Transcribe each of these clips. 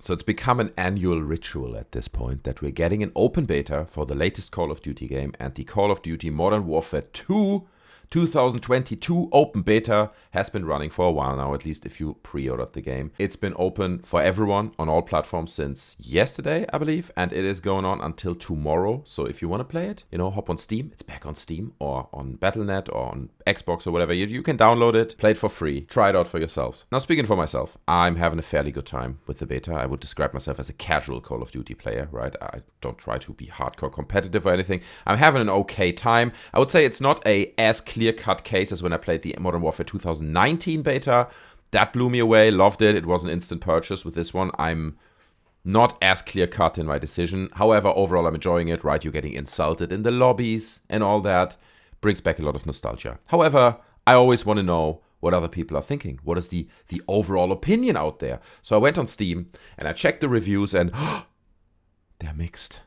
So it's become an annual ritual at this point that we're getting an open beta for the latest Call of Duty game, and the Call of Duty Modern Warfare 2 2022 open beta has been running for a while now, at least if you pre-ordered the game. It's been open for everyone on all platforms since yesterday, I believe, and it is going on until tomorrow. So if you want to play it, hop on Steam. It's back on Steam or on Battle.net or on Xbox or whatever. You can download it, play it for free, try it out for yourselves. Now, speaking for myself, I'm having a fairly good time with the beta. I would describe myself as a casual Call of Duty player, right? I don't try to be hardcore competitive or anything. I'm having an okay time. I would say it's not as clear-cut case as when I played the Modern Warfare 2019 beta. That blew me away, loved it. It was an instant purchase. With this one, I'm not as clear-cut in my decision. However, overall, I'm enjoying it, right? You're getting insulted in the lobbies and all that. Brings back a lot of nostalgia. However, I always want to know what other people are thinking. What is the overall opinion out there? So I went on Steam and I checked the reviews and they're mixed.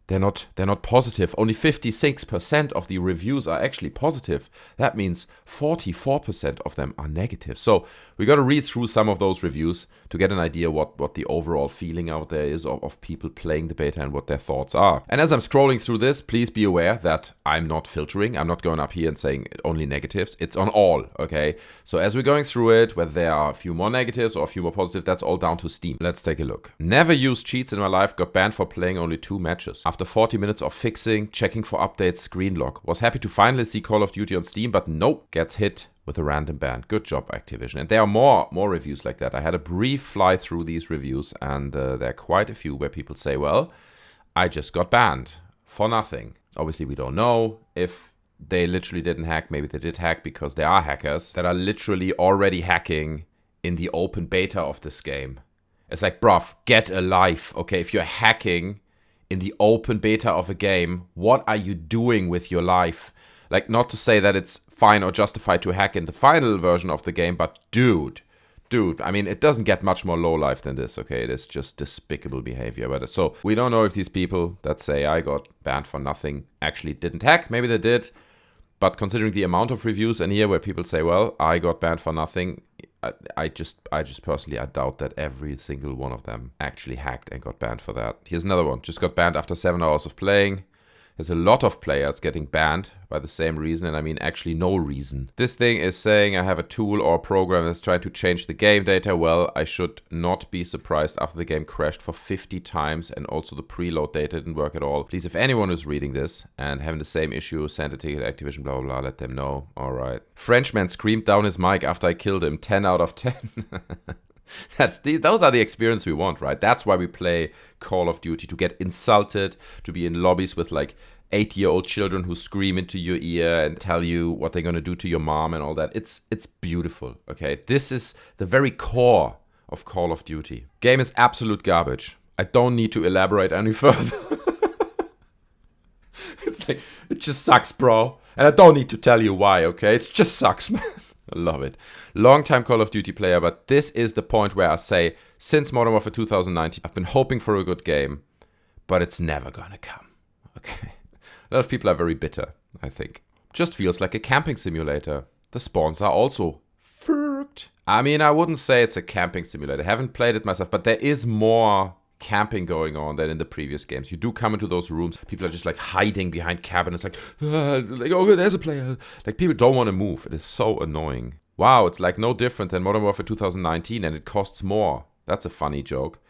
They're not positive. Only 56% of the reviews are actually positive. That means 44% of them are negative. So we got to read through some of those reviews to get an idea what the overall feeling out there is of people playing the beta and what their thoughts are. And as I'm scrolling through this, please be aware that I'm not filtering. I'm not going up here and saying only negatives. It's on all, okay? So as we're going through it, whether there are a few more negatives or a few more positives, that's all down to Steam. Let's take a look. Never used cheats in my life. Got banned for playing only 2 matches. After 40 minutes of fixing, checking for updates, screen lock. Was happy to finally see Call of Duty on Steam, but nope, gets hit with a random ban. Good job, Activision. And there are more reviews like that. I had a brief fly through these reviews, and there are quite a few where people say, well, I just got banned for nothing. Obviously, we don't know if they literally didn't hack. Maybe they did hack because there are hackers that are literally already hacking in the open beta of this game. It's like, bruv, get a life. Okay, if you're hacking in the open beta of a game, what are you doing with your life? Like, not to say that it's fine or justified to hack in the final version of the game, but dude, I mean, it doesn't get much more low life than this, okay? It is just despicable behavior. But so we don't know if these people that say I got banned for nothing actually didn't hack. Maybe they did. But considering the amount of reviews in here where people say, well, I got banned for nothing, I just personally, I doubt that every single one of them actually hacked and got banned for that. Here's another one. Just got banned after 7 hours of playing. There's a lot of players getting banned by the same reason, and I mean actually no reason. This thing is saying I have a tool or a program that's trying to change the game data. Well, I should not be surprised after the game crashed for 50 times and also the preload data didn't work at all. Please, if anyone is reading this and having the same issue, send a ticket to Activision, blah, blah, blah, let them know. All right. Frenchman screamed down his mic after I killed him. 10 out of 10. Those are the experience we want, right? That's why we play Call of Duty, to get insulted, to be in lobbies with like 8-year-old children who scream into your ear and tell you what they're going to do to your mom and all that. It's beautiful, okay? This is the very core of Call of Duty. Game is absolute garbage. I don't need to elaborate any further. It's like, it just sucks, bro. And I don't need to tell you why, okay? It just sucks, man. I love it. Long-time Call of Duty player, but this is the point where I say, since Modern Warfare 2019, I've been hoping for a good game, but it's never gonna come. Okay. A lot of people are very bitter, I think. Just feels like a camping simulator. The spawns are also fucked. I mean, I wouldn't say it's a camping simulator. I haven't played it myself, but there is more camping going on than in the previous games. You do come into those rooms, people are just like hiding behind cabinets, like oh, there's a player. Like, people don't want to move. It is so annoying. Wow, it's like no different than Modern Warfare 2019, and it costs more. That's a funny joke.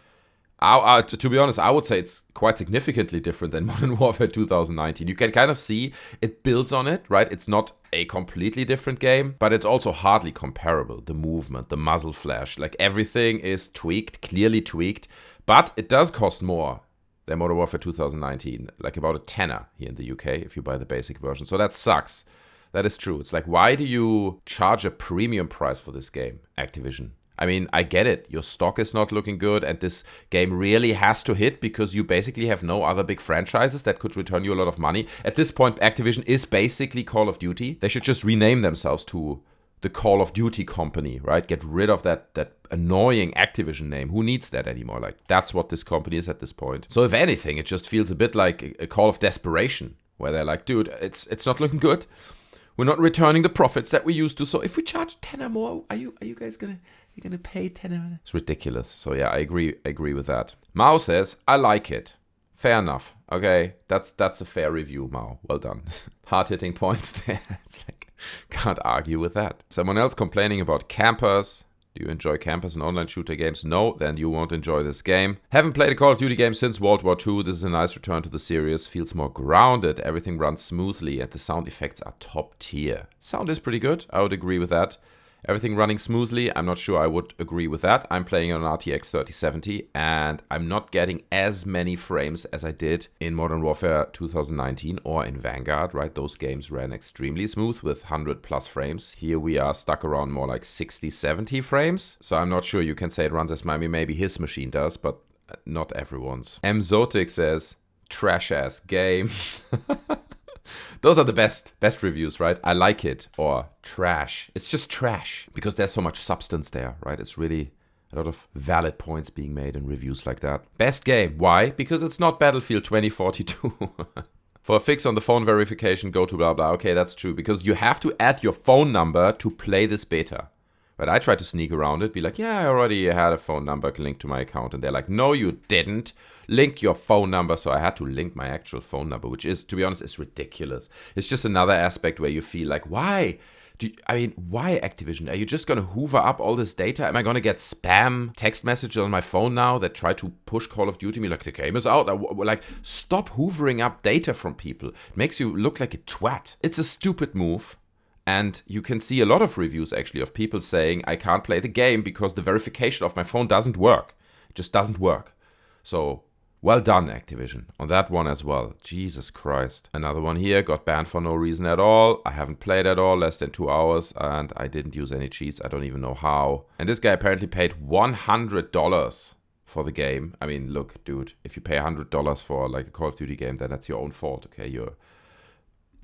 To be honest, I would say it's quite significantly different than Modern Warfare 2019. You can kind of see it builds on it, right? It's not a completely different game, but it's also hardly comparable. The movement, the muzzle flash, like everything is tweaked, clearly tweaked. But it does cost more than Modern Warfare 2019, like about a tenner here in the UK if you buy the basic version. So that sucks. That is true. It's like, why do you charge a premium price for this game, Activision? I mean, I get it. Your stock is not looking good, and this game really has to hit because you basically have no other big franchises that could return you a lot of money. At this point, Activision is basically Call of Duty. They should just rename themselves to the Call of Duty company, right? Get rid of that annoying Activision name. Who needs that anymore? Like, that's what this company is at this point. So if anything, it just feels a bit like a call of desperation, where they're like, dude, it's not looking good. We're not returning the profits that we used to. So if we charge 10 or more, are you guys gonna You're gonna pay 10. It's ridiculous. So yeah, I agree with that. Mao says, I like it. Fair enough. Okay, that's a fair review, Mao. Well done. Hard-hitting points there. It's like, can't argue with that. Someone else complaining about campers. Do you enjoy campers in online shooter games? No, then you won't enjoy this game. Haven't played a Call of Duty game since World War II. This is a nice return to the series. Feels more grounded. Everything runs smoothly and the sound effects are top tier. Sound is pretty good. I would agree with that. Everything running smoothly. I'm not sure I would agree with that. I'm playing on an RTX 3070 and I'm not getting as many frames as I did in Modern Warfare 2019 or in Vanguard, right? Those games ran extremely smooth with 100 plus frames. Here we are stuck around more like 60, 70 frames. So I'm not sure you can say it runs as smoothly. Maybe his machine does, but not everyone's. Mzotic says, trash ass game. Those are the best reviews, right? I like it, or trash. It's just trash because there's so much substance there, right? It's really a lot of valid points being made in reviews like that. Best game. Why? Because it's not Battlefield 2042. For a fix on the phone verification, go to blah blah. Okay, that's true because you have to add your phone number to play this beta. But I tried to sneak around it, be like, yeah, I already had a phone number linked to my account. And they're like, no, you didn't. Link your phone number. So I had to link my actual phone number, which is, to be honest, is ridiculous. It's just another aspect where you feel like, why? Why Activision? Are you just going to hoover up all this data? Am I going to get spam text messages on my phone now that try to push Call of Duty? Me like, the game is out. Like, stop hoovering up data from people. It makes you look like a twat. It's a stupid move. And you can see a lot of reviews actually of people saying, I can't play the game because the verification of my phone doesn't work. It just doesn't work. So, well done, Activision, on that one as well. Jesus Christ. Another one here, got banned for no reason at all. I haven't played at all, less than 2 hours, and I didn't use any cheats. I don't even know how. And this guy apparently paid $100 for the game. I mean, look, dude, if you pay $100 for like a Call of Duty game, then that's your own fault, okay?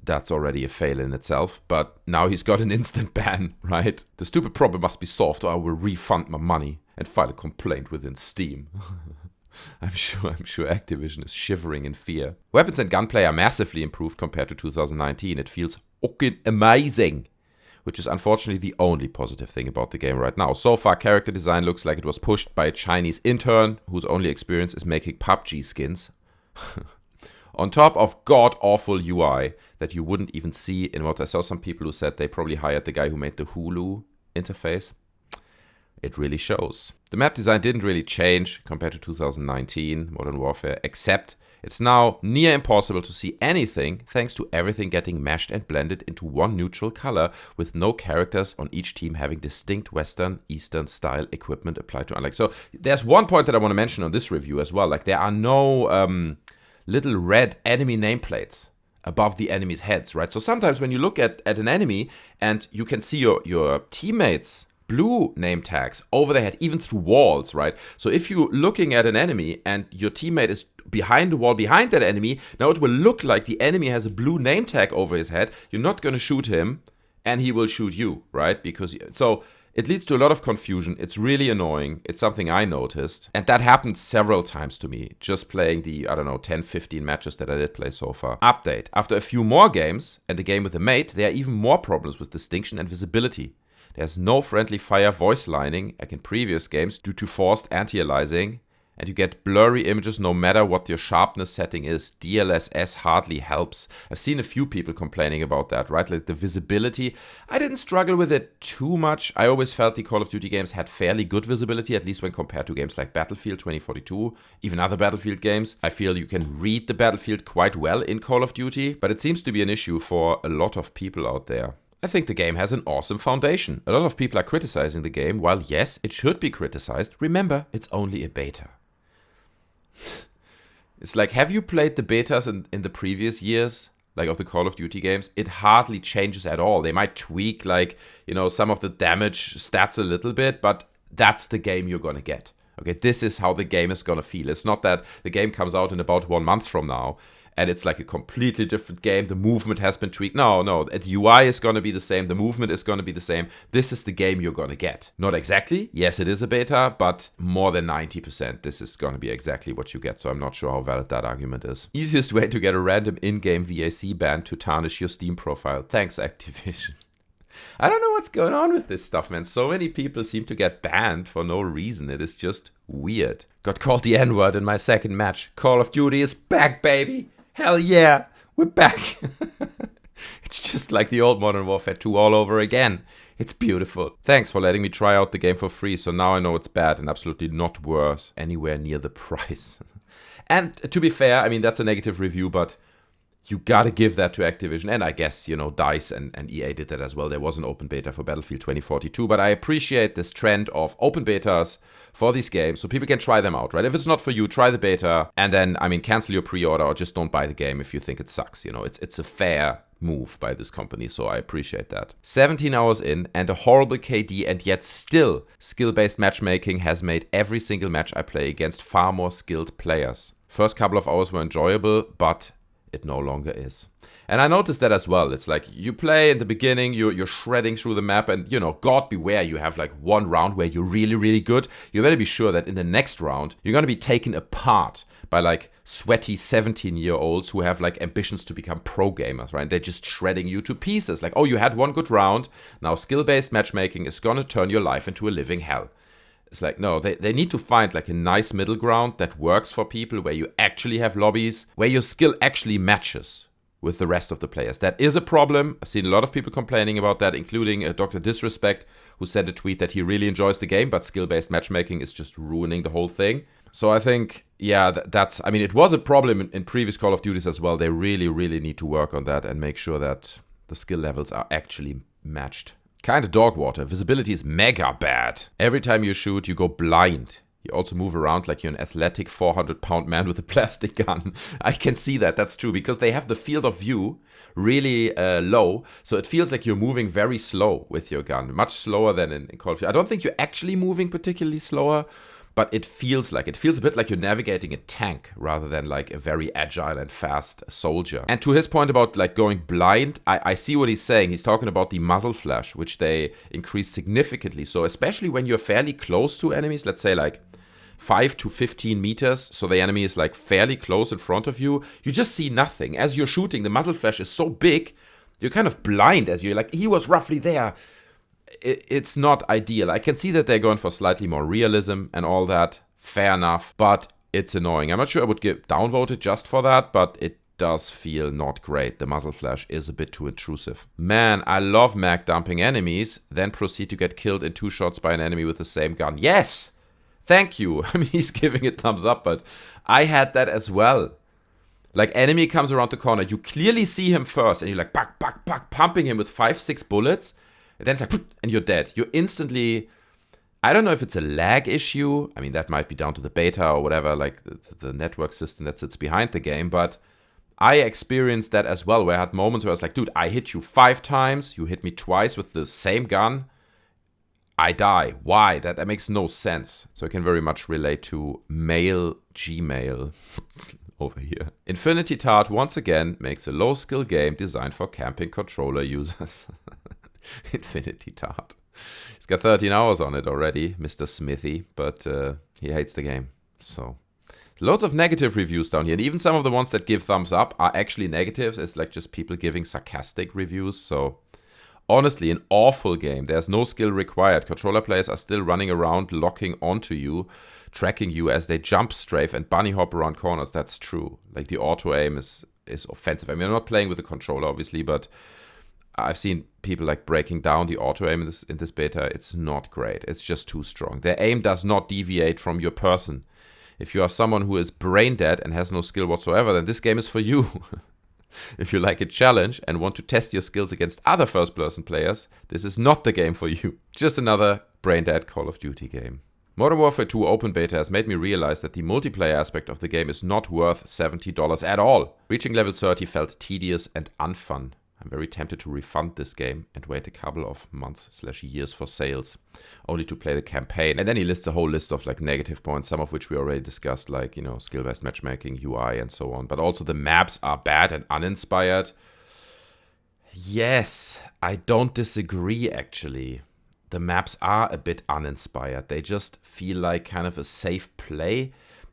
That's already a fail in itself, but now he's got an instant ban, right? The stupid problem must be solved or I will refund my money and file a complaint within Steam. I'm sure Activision is shivering in fear. Weapons and gunplay are massively improved compared to 2019. It feels fucking amazing, which is unfortunately the only positive thing about the game right now. So far, character design looks like it was pushed by a Chinese intern whose only experience is making PUBG skins. On top of god-awful UI that you wouldn't even see in what I saw some people who said they probably hired the guy who made the Hulu interface. It really shows. The map design didn't really change compared to 2019 Modern Warfare, except it's now near impossible to see anything thanks to everything getting meshed and blended into one neutral color with no characters on each team having distinct Western, Eastern style equipment applied to unlike. So there's one point that I want to mention on this review as well. Like there are no little red enemy nameplates above the enemy's heads, right? So sometimes when you look at an enemy and you can see your teammates' blue name tags over their head, even through walls, right? So if you're looking at an enemy and your teammate is behind the wall behind that enemy, now it will look like the enemy has a blue name tag over his head. You're not going to shoot him and he will shoot you, right? So it leads to a lot of confusion. It's really annoying. It's something I noticed. And that happened several times to me, just playing the, 10, 15 matches that I did play so far. Update. After a few more games and the game with a mate, there are even more problems with distinction and visibility. There's no friendly fire voice lining like in previous games due to forced anti-aliasing. And you get blurry images no matter what your sharpness setting is. DLSS hardly helps. I've seen a few people complaining about that, right? Like the visibility. I didn't struggle with it too much. I always felt the Call of Duty games had fairly good visibility, at least when compared to games like Battlefield 2042, even other Battlefield games. I feel you can read the battlefield quite well in Call of Duty, but it seems to be an issue for a lot of people out there. I think the game has an awesome foundation. A lot of people are criticizing the game, while yes, it should be criticized. Remember, it's only a beta. It's like, have you played the betas in the previous years, like of the Call of Duty games? It hardly changes at all. They might tweak some of the damage stats a little bit, but that's the game you're gonna get. Okay, this is how the game is gonna feel. It's not that the game comes out in about 1 month from now and it's like a completely different game. The movement has been tweaked. No, the UI is gonna be the same. The movement is gonna be the same. This is the game you're gonna get. Not exactly. Yes, it is a beta, but more than 90%. This is gonna be exactly what you get. So I'm not sure how valid that argument is. Easiest way to get a random in-game VAC ban to tarnish your Steam profile. Thanks, Activision. I don't know what's going on with this stuff, man. So many people seem to get banned for no reason. It is just weird. Got called the N-word in my second match. Call of Duty is back, baby. Hell yeah, we're back. It's just like the old Modern Warfare 2 all over again. It's beautiful. Thanks for letting me try out the game for free, so now I know it's bad and absolutely not worth anywhere near the price. And to be fair, I mean, that's a negative review, but you gotta give that to Activision. And I guess, you know, DICE and EA did that as well. There was an open beta for Battlefield 2042, but I appreciate this trend of open betas for these games so people can try them out, right? If it's not for you, try the beta and then, I mean, cancel your pre-order or just don't buy the game if you think it sucks. You know, it's a fair move by this company, so I appreciate that. 17 hours in and a horrible KD, and yet still skill-based matchmaking has made every single match I play against far more skilled players. First couple of hours were enjoyable, but it no longer is. And I noticed that as well. It's like you play in the beginning, you're shredding through the map, and you know, God beware, you have like one round where you're really, really good. You better be sure that in the next round, you're gonna be taken apart by like sweaty 17-year-olds who have like ambitions to become pro gamers, right? They're just shredding you to pieces. Like, oh, you had one good round. Now skill-based matchmaking is gonna turn your life into a living hell. It's like, no, they need to find like a nice middle ground that works for people, where you actually have lobbies, where your skill actually matches with the rest of the players. That is a problem. I've seen a lot of people complaining about that, including Dr. Disrespect, who sent a tweet that he really enjoys the game, but skill-based matchmaking is just ruining the whole thing. So I think, yeah, that's, I mean, it was a problem in previous Call of Duties as well. They really, really need to work on that and make sure that the skill levels are actually matched. Kind of dog water. Visibility is mega bad. Every time you shoot, you go blind. You also move around like you're an athletic 400-pound man with a plastic gun. I can see that. That's true, because they have the field of view really low. So it feels like you're moving very slow with your gun. Much slower than in Call of Duty. I don't think you're actually moving particularly slower, but it feels like, it feels a bit like you're navigating a tank rather than like a very agile and fast soldier. And to his point about like going blind, I see what he's saying. He's talking about the muzzle flash, which they increase significantly. So especially when you're fairly close to enemies, let's say like 5 to 15 meters, so the enemy is like fairly close in front of you, you just see nothing. As you're shooting, the muzzle flash is so big, you're kind of blind as you're like, he was roughly there. It's not ideal. I can see that they're going for slightly more realism and all that. Fair enough, but it's annoying. I'm not sure I would get downvoted just for that, but it does feel not great. The muzzle flash is a bit too intrusive. Man, I love mag dumping enemies, then proceed to get killed in 2 shots by an enemy with the same gun. Yes! Thank you. I mean, he's giving it thumbs up, but I had that as well. Like, enemy comes around the corner, you clearly see him first, and you're like, back, pumping him with 5-6 bullets. And then it's like, and you're dead. You're instantly, I don't know if it's a lag issue. I mean, that might be down to the beta or whatever, like the network system that sits behind the game. But I experienced that as well, where I had moments where I was like, dude, I hit you 5 times. You hit me twice with the same gun. I die. Why? That makes no sense. So I can very much relate to male Gmail over here. Infinity Tart once again makes a low-skill game designed for camping controller users. Infinity Tart. He's got 13 hours on it already, Mr. Smithy, but he hates the game. So, loads of negative reviews down here. And even some of the ones that give thumbs up are actually negatives. It's like just people giving sarcastic reviews. So, honestly, an awful game. There's no skill required. Controller players are still running around, locking onto you, tracking you as they jump, strafe, and bunny hop around corners. That's true. Like, the auto aim is offensive. I mean, I'm not playing with a controller, obviously, but I've seen people like breaking down the auto aim in this beta. It's not great. It's just too strong. Their aim does not deviate from your person. If you are someone who is brain dead and has no skill whatsoever, then this game is for you. If you like a challenge and want to test your skills against other first-person players, this is not the game for you. Just another brain dead Call of Duty game. Modern Warfare 2 Open Beta has made me realize that the multiplayer aspect of the game is not worth $70 at all. Reaching level 30 felt tedious and unfun. I'm very tempted to refund this game and wait a couple of months/years for sales, only to play the campaign. And then he lists a whole list of like negative points, some of which we already discussed, like, you know, skill-based matchmaking, UI, and so on. But also the maps are bad and uninspired. Yes, I don't disagree, actually. The maps are a bit uninspired. They just feel like kind of a safe play.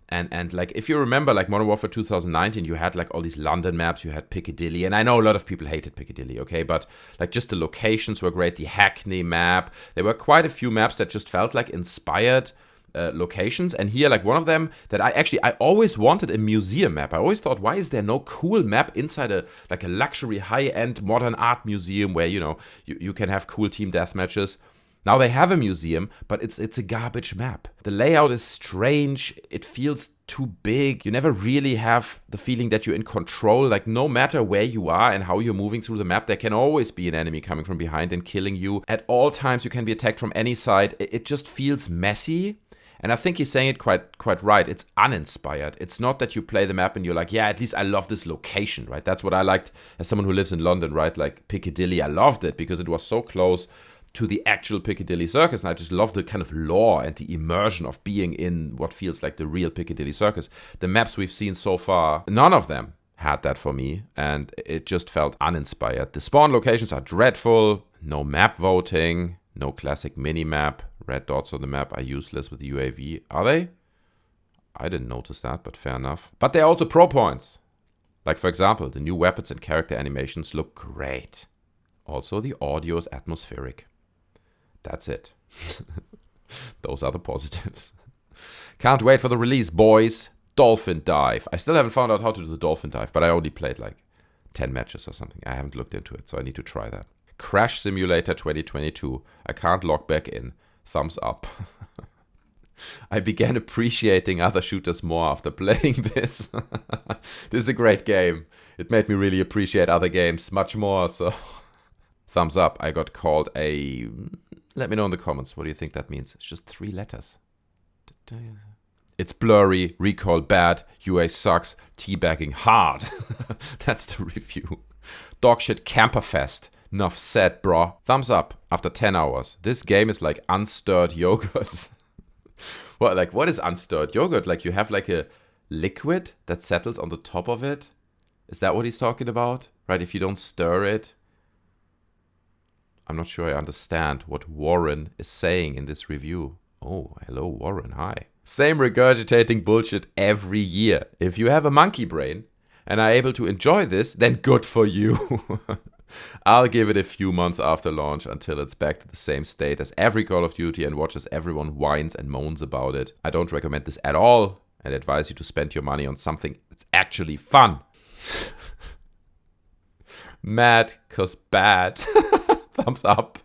And like, if you remember, like Modern Warfare 2019, you had like all these London maps, you had Piccadilly, and I know a lot of people hated Piccadilly, okay, but like just the locations were great. The Hackney map, there were quite a few maps that just felt like inspired locations. And here, like one of them that I always wanted a museum map. I always thought, why is there no cool map inside a luxury high-end modern art museum where, you know, you can have cool team deathmatches? Now they have a museum, but it's a garbage map. The layout is strange. It feels too big. You never really have the feeling that you're in control. Like, no matter where you are and how you're moving through the map, there can always be an enemy coming from behind and killing you. At all times, you can be attacked from any side. It just feels messy. And I think he's saying it quite right. It's uninspired. It's not that you play the map and you're like, yeah, at least I love this location, right? That's what I liked as someone who lives in London, right? Like Piccadilly, I loved it because it was so close to the actual Piccadilly Circus, and I just love the kind of lore and the immersion of being in what feels like the real Piccadilly Circus. The maps we've seen so far, none of them had that for me, and it just felt uninspired. The spawn locations are dreadful, no map voting, no classic mini-map, red dots on the map are useless with the UAV. Are they? I didn't notice that, but fair enough. But they're also pro points. Like, for example, the new weapons and character animations look great. Also, the audio is atmospheric. That's it. Those are the positives. Can't wait for the release, boys. Dolphin dive. I still haven't found out how to do the dolphin dive, but I only played like 10 matches or something. I haven't looked into it, so I need to try that. Crash Simulator 2022. I can't log back in. Thumbs up. I began appreciating other shooters more after playing this. This is a great game. It made me really appreciate other games much more, so thumbs up. I got called a... Let me know in the comments. What do you think that means? It's just 3 letters. It's blurry, recall bad, UA sucks, teabagging hard. That's the review. Dogshit camperfest. Enough said, bro. Thumbs up after 10 hours. This game is like unstirred yogurt. What is unstirred yogurt? Like, you have like a liquid that settles on the top of it? Is that what he's talking about? Right, if you don't stir it? I'm not sure I understand what Warren is saying in this review. Oh, hello, Warren. Hi. Same regurgitating bullshit every year. If you have a monkey brain and are able to enjoy this, then good for you. I'll give it a few months after launch until it's back to the same state as every Call of Duty and watch as everyone whines and moans about it. I don't recommend this at all and advise you to spend your money on something that's actually fun. Mad, 'cause bad. Thumbs up.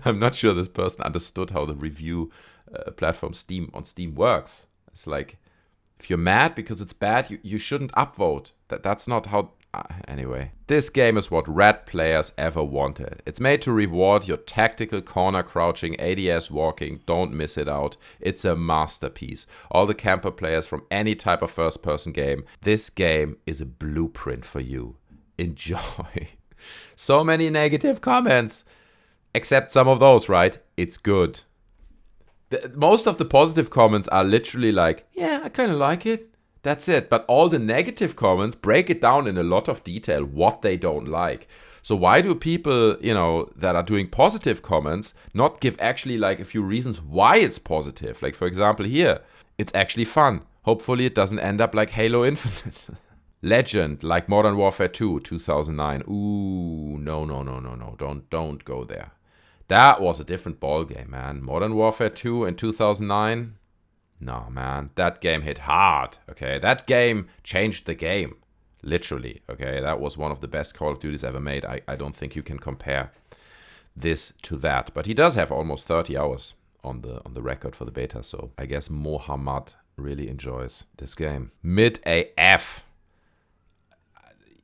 I'm not sure this person understood how the review platform on Steam works. It's like, if you're mad because it's bad, you shouldn't upvote. That's not how... Anyway, this game is what rat players ever wanted. It's made to reward your tactical corner crouching, ADS walking. Don't miss it out. It's a masterpiece. All the camper players from any type of first-person game, this game is a blueprint for you. Enjoy. So many negative comments. Except some of those, right? It's good. Most of the positive comments are literally like, yeah, I kind of like it. That's it. But all the negative comments break it down in a lot of detail what they don't like. So why do people, that are doing positive comments not give actually like a few reasons why it's positive? Like, for example, here, it's actually fun. Hopefully it doesn't end up like Halo Infinite. Legend, like Modern Warfare 2, 2009. Ooh, no. Don't go there. That was a different ballgame, man. Modern Warfare 2 in 2009? No, man. That game hit hard, okay? That game changed the game. Literally, okay? That was one of the best Call of Duties ever made. I don't think you can compare this to that. But he does have almost 30 hours on the record for the beta, so I guess Mohammed really enjoys this game. Mid AF.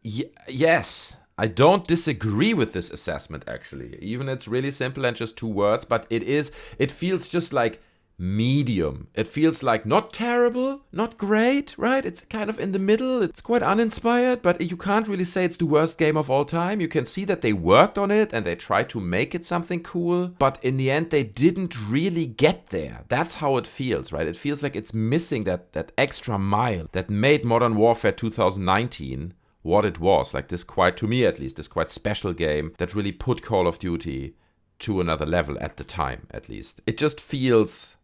Yes. I don't disagree with this assessment, actually. Even it's really simple and just 2 words, but it feels just like medium. It feels like not terrible, not great, right? It's kind of in the middle. It's quite uninspired, but you can't really say it's the worst game of all time. You can see that they worked on it and they tried to make it something cool, but in the end, they didn't really get there. That's how it feels, right? It feels like it's missing that extra mile that made Modern Warfare 2019 what it was, like this to me at least, this quite special game that really put Call of Duty to another level at the time, at least. It just feels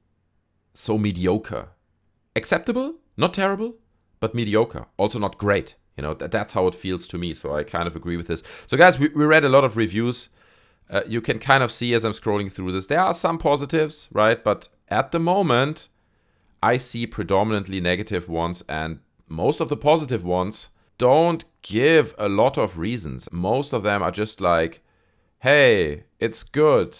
so mediocre. Acceptable, Not terrible, but mediocre. Also not great. You know, that's how it feels to me. So I kind of agree with this. So guys, we read a lot of reviews. You can kind of see as I'm scrolling through this, there are some positives, right? But at the moment, I see predominantly negative ones, and most of the positive ones don't give a lot of reasons. Most of them are just like, hey, it's good.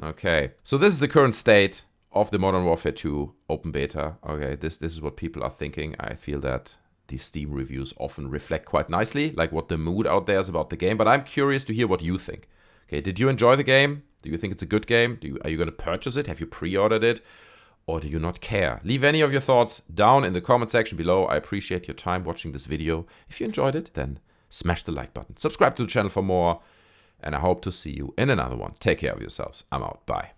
Okay, so this is the current state of the Modern Warfare 2 open beta. Okay, this is what people are thinking. I feel that these Steam reviews often reflect quite nicely, like what the mood out there is about the game. But I'm curious to hear what you think. Okay, did you enjoy the game? Do you think it's a good game? Are you going to purchase it? Have you pre-ordered it? Or do you not care? Leave any of your thoughts down in the comment section below. I appreciate your time watching this video. If you enjoyed it, then smash the like button. Subscribe to the channel for more. And I hope to see you in another one. Take care of yourselves. I'm out. Bye.